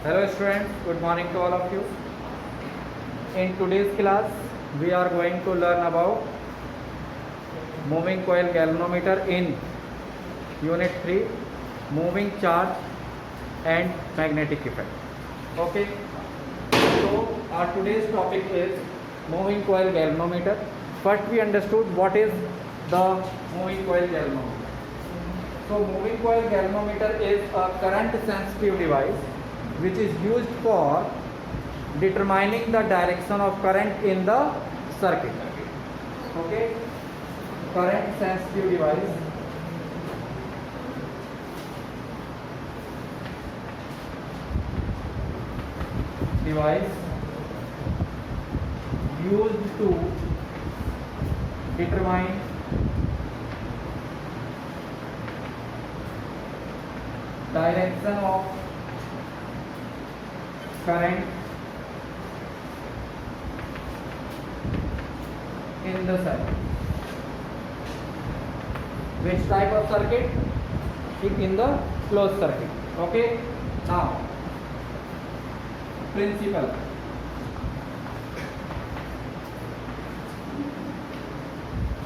Hello students, good morning to all of you. In today's class, we are going to learn about moving coil galvanometer in Unit 3, moving charge and magnetic effect. Okay, so our today's topic is moving coil galvanometer. First we understood what is the moving coil galvanometer. So moving coil galvanometer is a current sensitive device which is used for determining the direction of current in the circuit. Okay, current sensitive device used to determine direction of current in the circuit. Which type of circuit? In the closed circuit. Okay. Now, principle.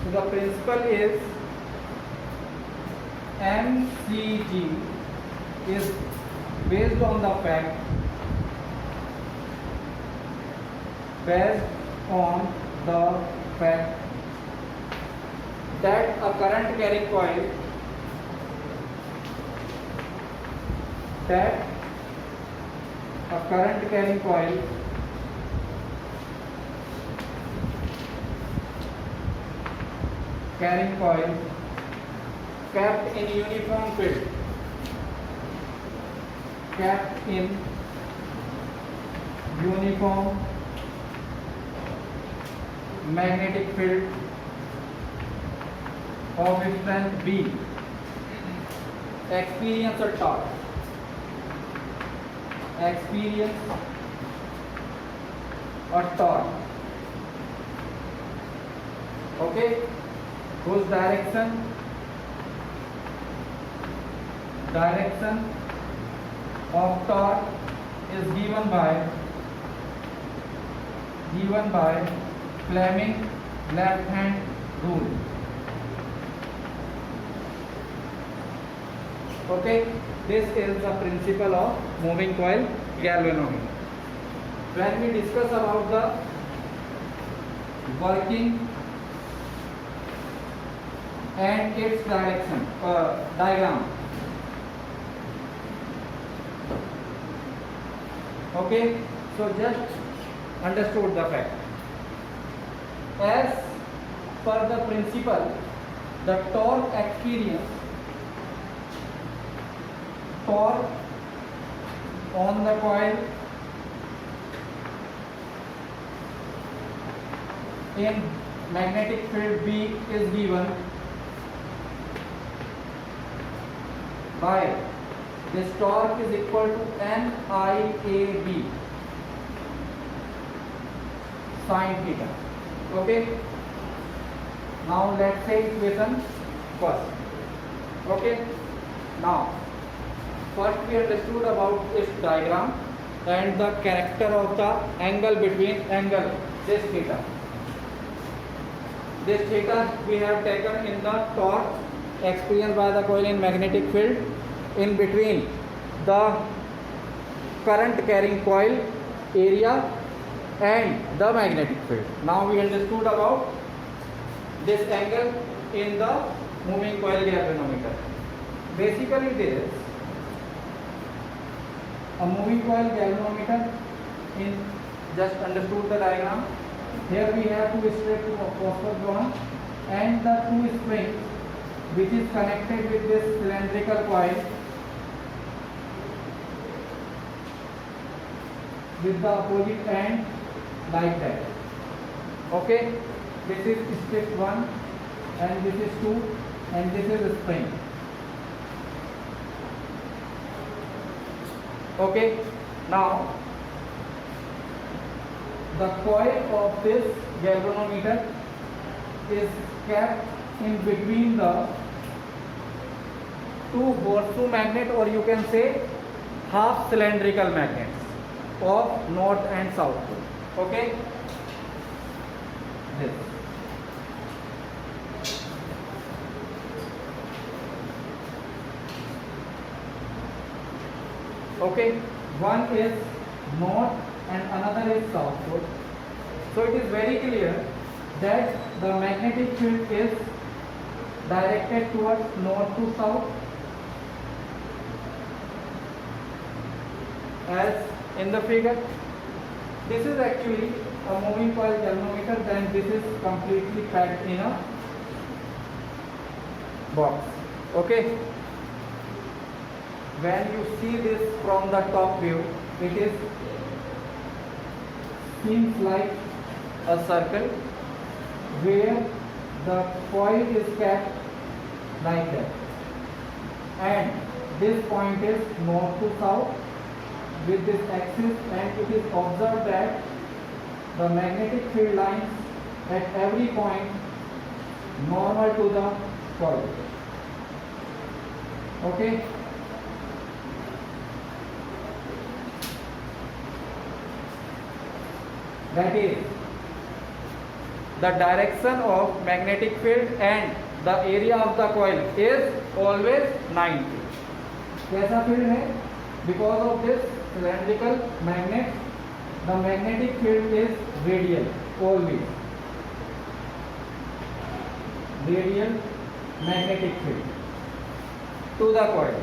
So the principle is MCG is based on the fact that a current carrying coil kept in uniform field, magnetic field of strength B, experience or torque, okay, whose direction of torque is given by Fleming left hand rule. Okay, this is the principle of moving coil galvanometer. When we discuss about the working and its diagram. Okay, so just understood the fact. As per the principle, the torque on the coil in magnetic field B is given by this torque is equal to NIAB sin theta. Okay, now let's say equation first. Okay, now first we understood about its diagram and the character of the angle between this theta. This theta we have taken in the torque experienced by the coil in magnetic field in between the current carrying coil area and the magnetic field. Now we understood about this angle in the moving coil galvanometer. Basically this a moving coil galvanometer in just understood the diagram. Here we have two straight phosphor bond and the two springs which is connected with this cylindrical coil with the opposite end like that. Okay, this is strip 1 and this is 2 and this is a spring. Okay, now the coil of this galvanometer is kept in between the two horseshoe magnet, or you can say half cylindrical magnets of north and south pole. Okay, this. Okay, one is north and another is south pole. So it is very clear that the magnetic field is directed towards north to south, as in the figure. This is actually a moving coil galvanometer, then this is completely packed in a box. Okay, when you see this from the top view, it is seems like a circle where the coil is kept like that, and this point is north to south with this axis, and it is observed that the magnetic field lines at every point normal to the coil. Okay, that is the direction of magnetic field and the area of the coil is always 90. कैसा field है? Because of this cylindrical magnet, the magnetic field is radial always. Radial magnetic field to the coil.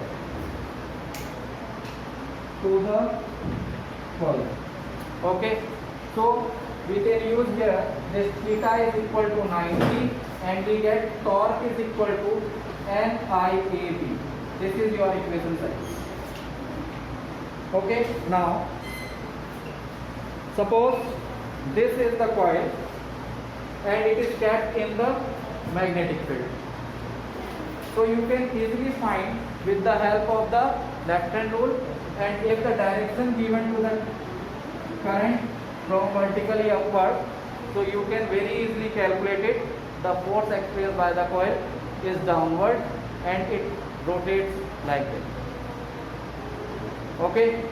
To the coil. Okay. So we can use here this theta is equal to 90 and we get torque is equal to NIAB. This is your equation size. Okay, now suppose this is the coil and it is kept in the magnetic field. So you can easily find with the help of the left hand rule, and if the direction given to the current from vertically upward, so you can very easily calculate it. The force experienced by the coil is downward and it rotates like this. Okay,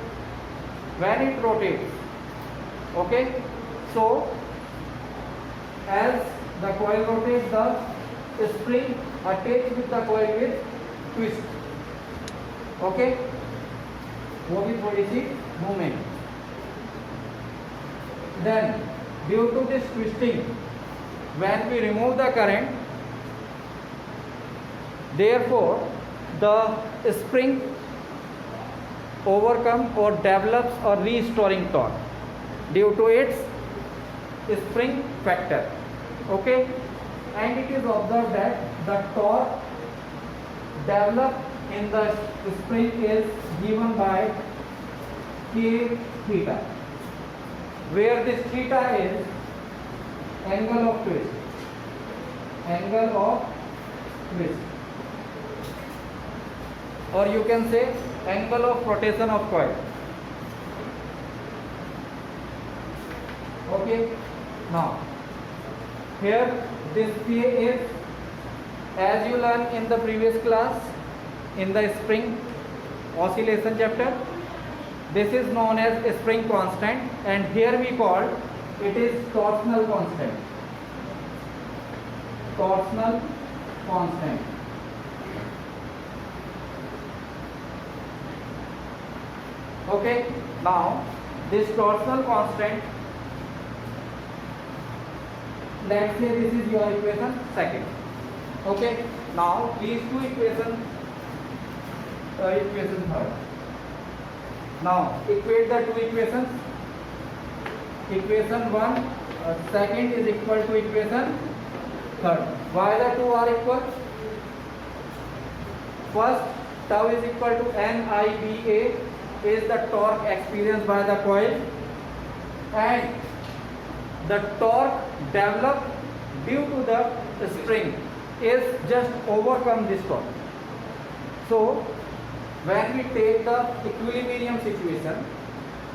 when it rotates, okay, so as the coil rotates, the spring attached with the coil will twist. Okay, वो भी थोड़ी सी घूमेगी. Then due to this twisting, when we remove the current, therefore the spring overcome or develops a restoring torque due to its spring factor. Okay, and it is observed that the torque developed in the spring is given by K theta, where this theta is angle of twist, or you can say angle of rotation of coil. Okay, now here this K is, as you learned in the previous class in the spring oscillation chapter, this is known as spring constant, and here we call it is torsional constant. Torsional constant. Okay, now this torsional constant, let's say this is your equation second. Okay, now these two equations, equation third. Now equate the two equations. Equation 1 second is equal to equation third. Why the two are equal? First, tau is equal to NIBA is the torque experienced by the coil, and the torque developed due to the spring is just overcome this torque. So when we take the equilibrium situation,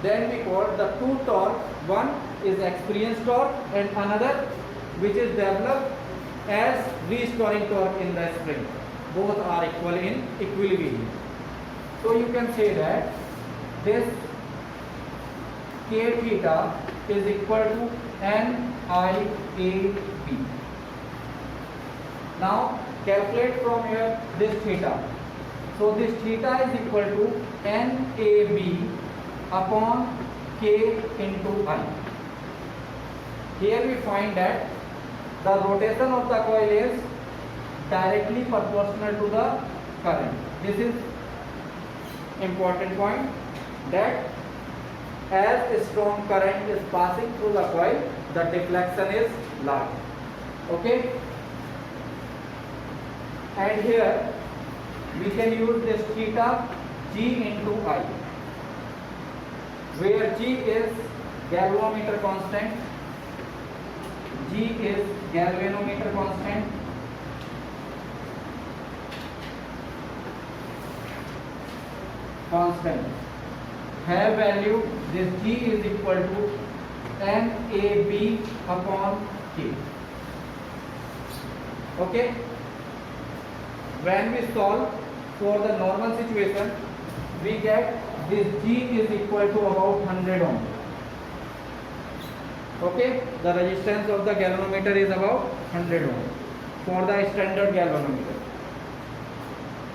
then we call the two torque, one is experienced torque and another which is developed as restoring torque in the spring. Both are equal in equilibrium. So you can say that this K theta is equal to NIAB. Now calculate from here this theta. So this theta is equal to NAB upon K into I. Here we find that the rotation of the coil is directly proportional to the current. This is important point, that as a strong current is passing through the coil, the deflection is large. Okay? And here we can use this theta G into I, where G is galvanometer constant, G is galvanometer constant, have value, this G is equal to NAB upon K. Okay? When we solve for the normal situation, we get this G is equal to about 100 ohm. Okay, the resistance of the galvanometer is about 100 ohm for the standard galvanometer.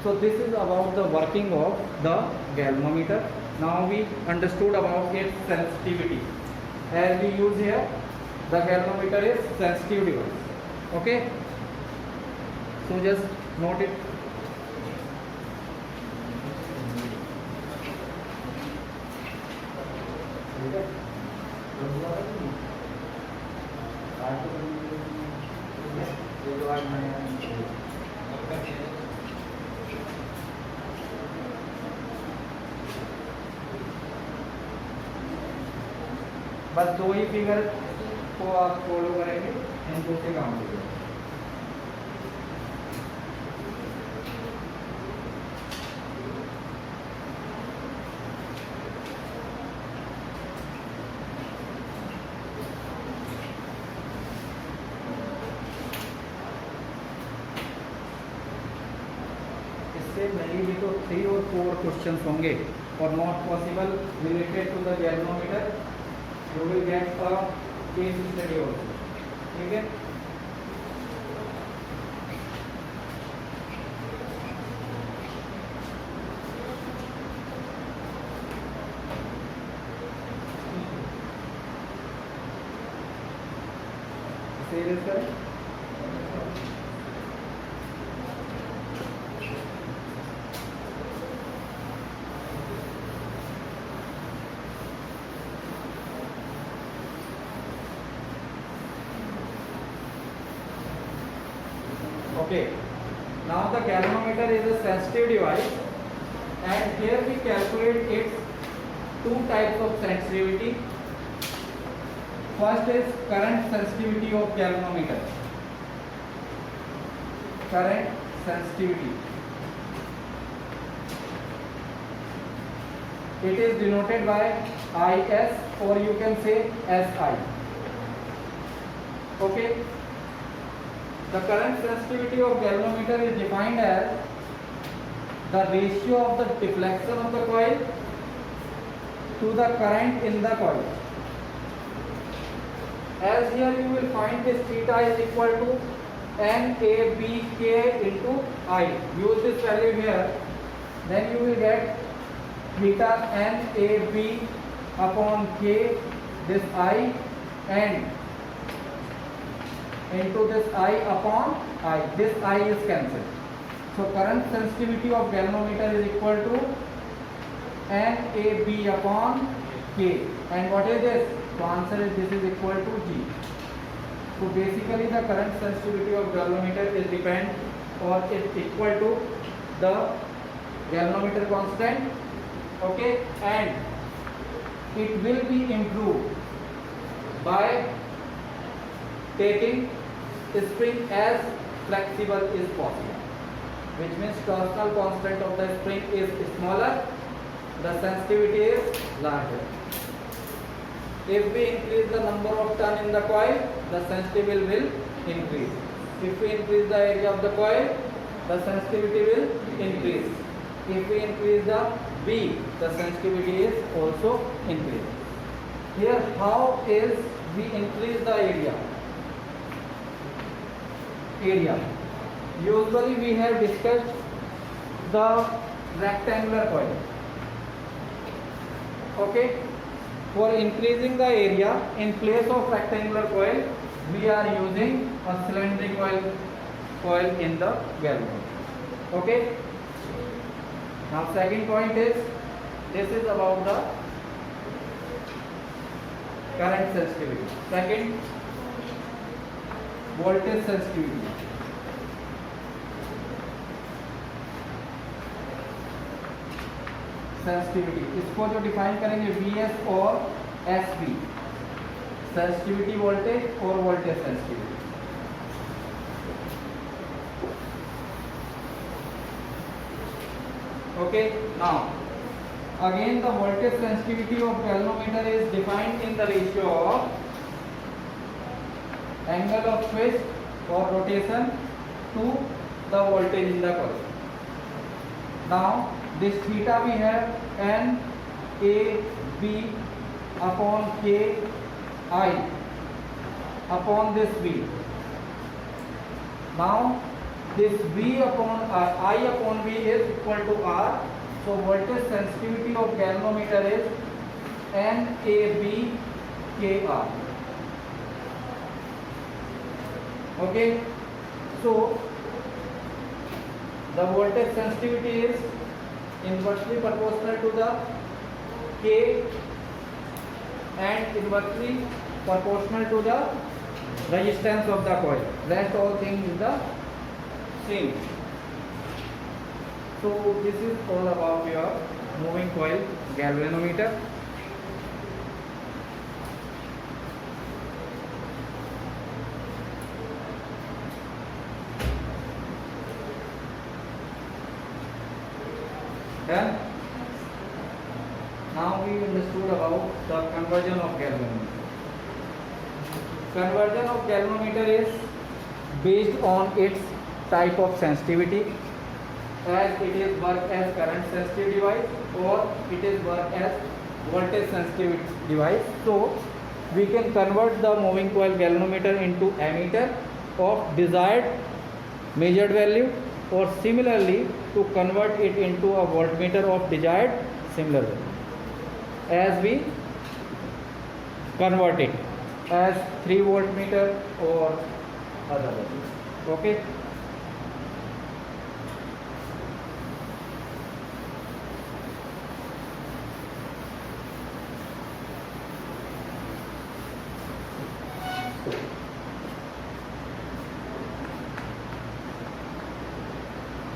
So this is about the working of the galvanometer. Now we understood about its sensitivity. As we use here, the galvanometer is sensitive device. Okay, so just note it. बस दो ही figure को आप follow करेंगे, इनको से काम करेंगे. इससे नहीं भी तो 3 और 4 क्वेश्चंस होंगे और not possible related to the galvanometer. You will get a case study also. ठीक है? Serious करें? Okay, now the galvanometer is a sensitive device, and here we calculate its two types of sensitivity. First is current sensitivity of galvanometer. Current sensitivity. It is denoted by IS, or you can say SI. Okay. The current sensitivity of galvanometer is defined as the ratio of the deflection of the coil to the current in the coil. As here you will find this theta is equal to NABK into I. Use this value here, then you will get theta NAB upon K, this I, and into this I upon I. This I is cancelled. So current sensitivity of galvanometer is equal to NAB upon K. And what is this? The answer is this is equal to G. So basically the current sensitivity of galvanometer is depend or is equal to the galvanometer constant. Okay, and it will be improved by taking spring as flexible as possible, which means torsional constant of the spring is smaller, the sensitivity is larger. If we increase the number of turn in the coil, the sensitivity will increase. If we increase the area of the coil, the sensitivity will increase. If we increase the B, the sensitivity is also increased. Here, how is we increase the area? Usually we have discussed the rectangular coil. Okay. For increasing the area, in place of rectangular coil, we are using a cylindrical coil in the galvanometer. Okay. Now second point is, this is about the current sensitivity. Second, voltage sensitivity. Sensitivity इसको जो define करेंगे Vs और Sv, sensitivity voltage और voltage sensitivity. Okay, now again the voltage sensitivity of galvanometer is defined in the ratio of angle of twist or rotation to the voltage in the coil. Now this theta we have N A B upon K I upon this V. Now this V upon I upon V is equal to R. So voltage sensitivity of galvanometer is N A B K R. Okay, so the voltage sensitivity is inversely proportional to the K and inversely proportional to the resistance of the coil. Rest all things is the same. So this is all about your moving coil galvanometer. Done. Now we understood about the conversion of galvanometer. Conversion of galvanometer is based on its type of sensitivity, as it is work as current sensitive device or it is work as voltage sensitive device. So we can convert the moving coil galvanometer into ammeter of desired measured value, or similarly to convert it into a voltmeter of desired similar value, as we convert it as 3 voltmeter or other values. Okay.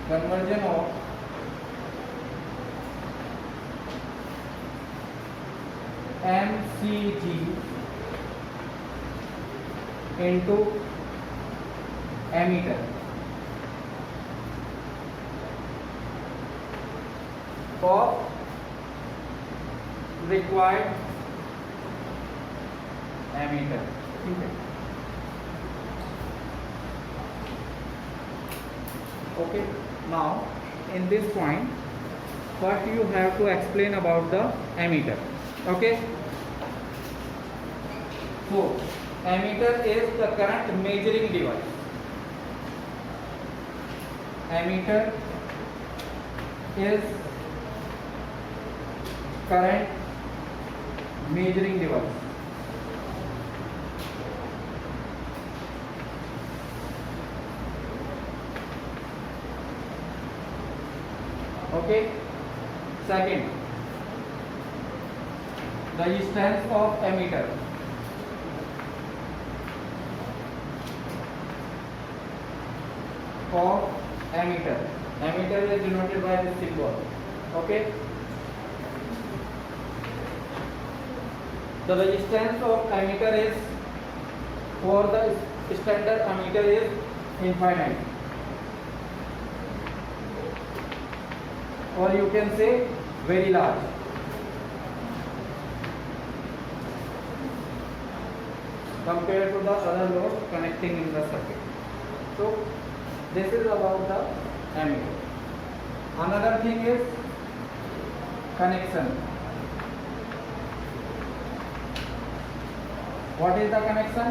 Conversion of MCG into ammeter. For required ammeter. Okay. Now in this point, first you have to explain about the ammeter. Okay. So ammeter is the current measuring device. Ammeter is current measuring device. Okay. Second, resistance of ammeter. Of ammeter. Ammeter is denoted by this symbol. Okay. The resistance of ammeter is, for the standard ammeter, is infinite, or you can say very large. Compared to the other load connecting in the circuit. So this is about the ammeter. Another thing is connection. What is the connection?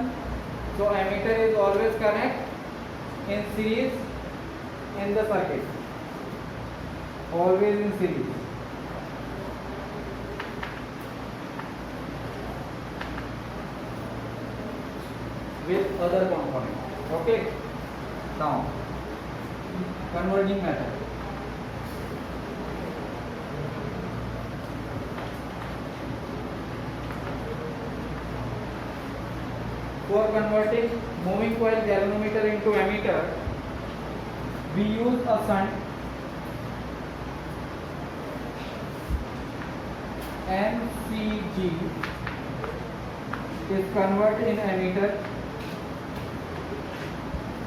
So ammeter is always connect in series in the circuit, always in series. With other component. Okay. Now converging method. For converting moving coil galvanometer into ammeter, we use a shunt MCG is convert in ammeter,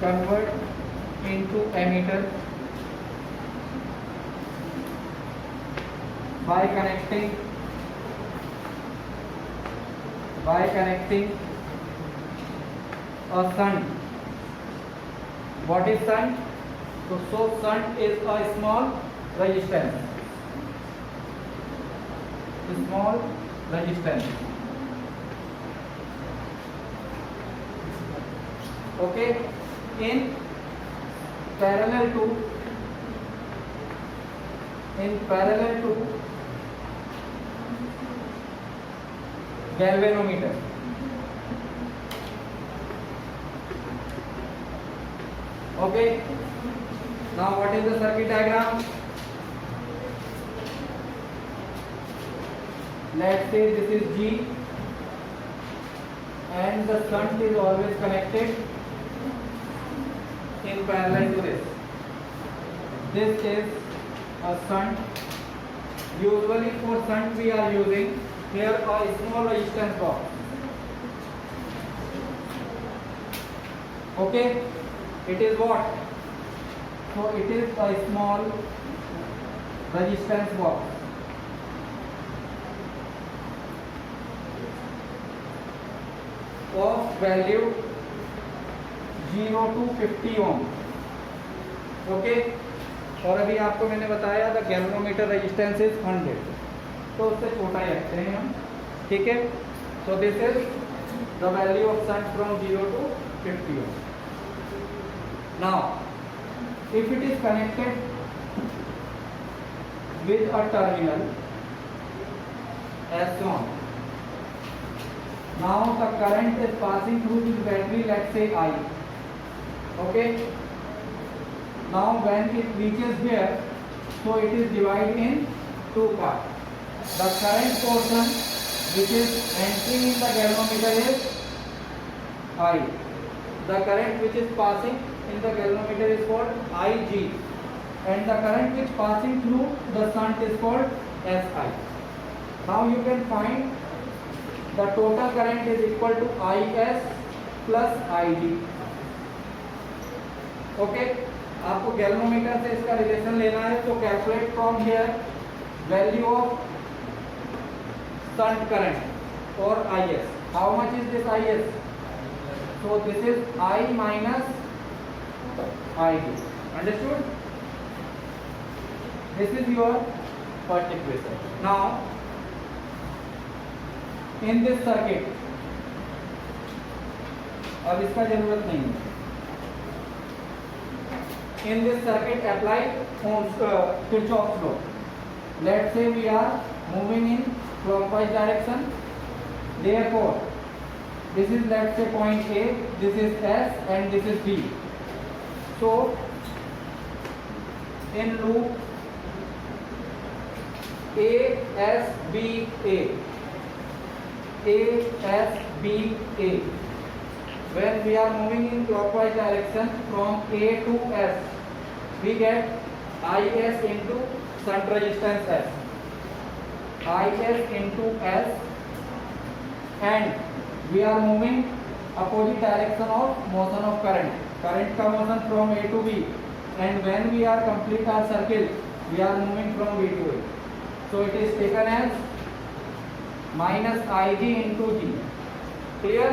convert into ammeter by connecting a shunt. What is shunt? So shunt is a small resistance. Small resistance. Okay. In parallel to galvanometer. Okay. Now what is the circuit diagram? Let's say this is G and the shunt is always connected in parallel to this. This is a shunt. Usually for shunt we are using here a small resistance box. Okay. It is what? So it is a small resistance box. Of value 0 to 50 ohm. Okay. और अभी आपको मैंने बताया the galvanometer resistance is 100, तो उससे छोटा ही रखते हैं हम. ठीक है. So this is the value of shunt from 0 to 50 ohm. Now if it is connected with a terminal as shown, now the current is passing through this battery, let's say I. Okay. Now when it reaches here, so it is divided in two parts. The current portion which is entering in the galvanometer is I. The current which is passing in the galvanometer is called IG, and the current which passing through the shunt is called SI. Now you can find the total current is equal to IS plus IG. Okay. आपको galvanometer से इसका relation लेना है, तो calculate from here value of shunt current और IS. How much is this IS? So this is I minus IG. Understood? This is your first equation. Now in this circuit, अब इसका जरूरत नहीं है. In this circuit apply Kirchhoff's law. Let's say we are moving in clockwise direction. Therefore this is, let's say, point A, this is S and this is B. So in loop ASBA, when we are moving in clockwise direction from A to S, we get IS into shunt resistance S, IS into S, and we are moving opposite direction of motion of current. Current का motion from A to B, and when we are complete our circle, we are moving from B to A. So it is taken as minus IG into G. Clear?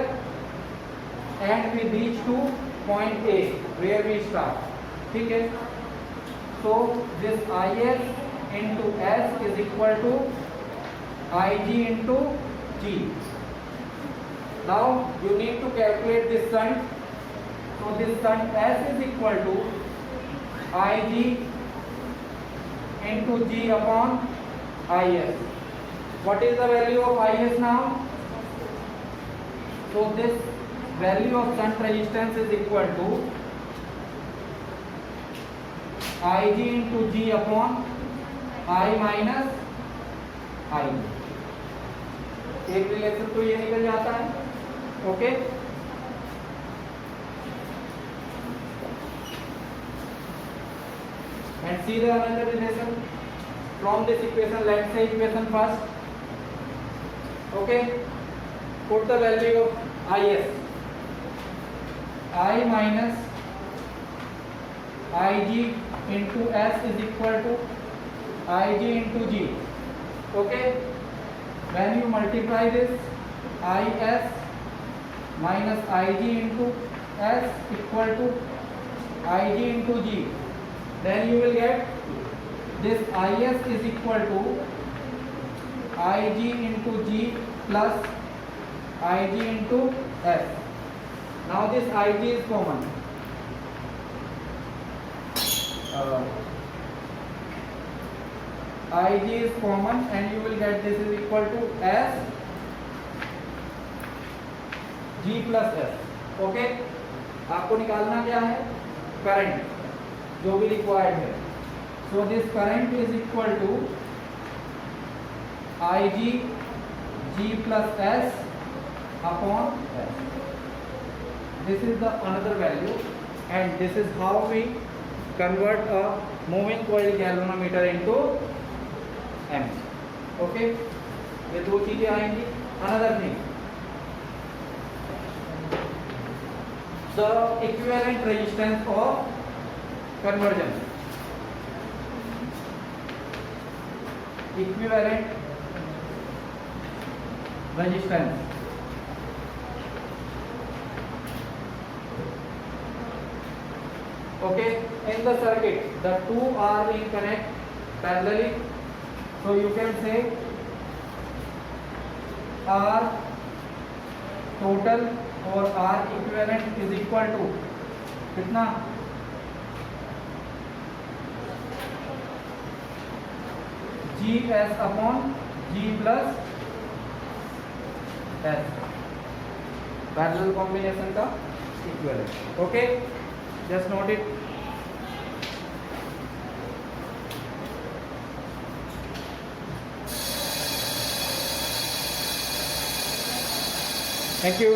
And we reach to point A where we start. ठीक है. So this IS into S is equal to Ig into G. Now you need to calculate this shunt. So this shunt S is equal to Ig into G upon Is. What is the value of Is now? So this value of shunt resistance is equal to Ig into G upon I minus I. एक relation तो ये निकल जाता है. Okay, and see the another relation from this equation. Let's say equation first. Okay, put the value of Is. I minus Ig into S is equal to Ig into G. Okay, when you multiply this Is minus Ig into S equal to Ig into G, then you will get this Is is equal to Ig into G plus Ig into S. Now this Ig is common. Ig is common and you will get this is equal to S G plus S. Okay, आपको निकालना क्या है? Current, जो भी required है. So this current is equal to Ig G plus S upon S. This is the another value and this is how we convert a moving coil galvanometer into M. Okay, ये दो चीजें आएंगी. Another thing, the equivalent resistance of conversion. Equivalent resistance. Okay, in the circuit the two are in connect parallelly, so you can say R total or R equivalent is equal to कितना? GS upon G plus S, parallel combination का equivalent. Okay, just note it. Thank you.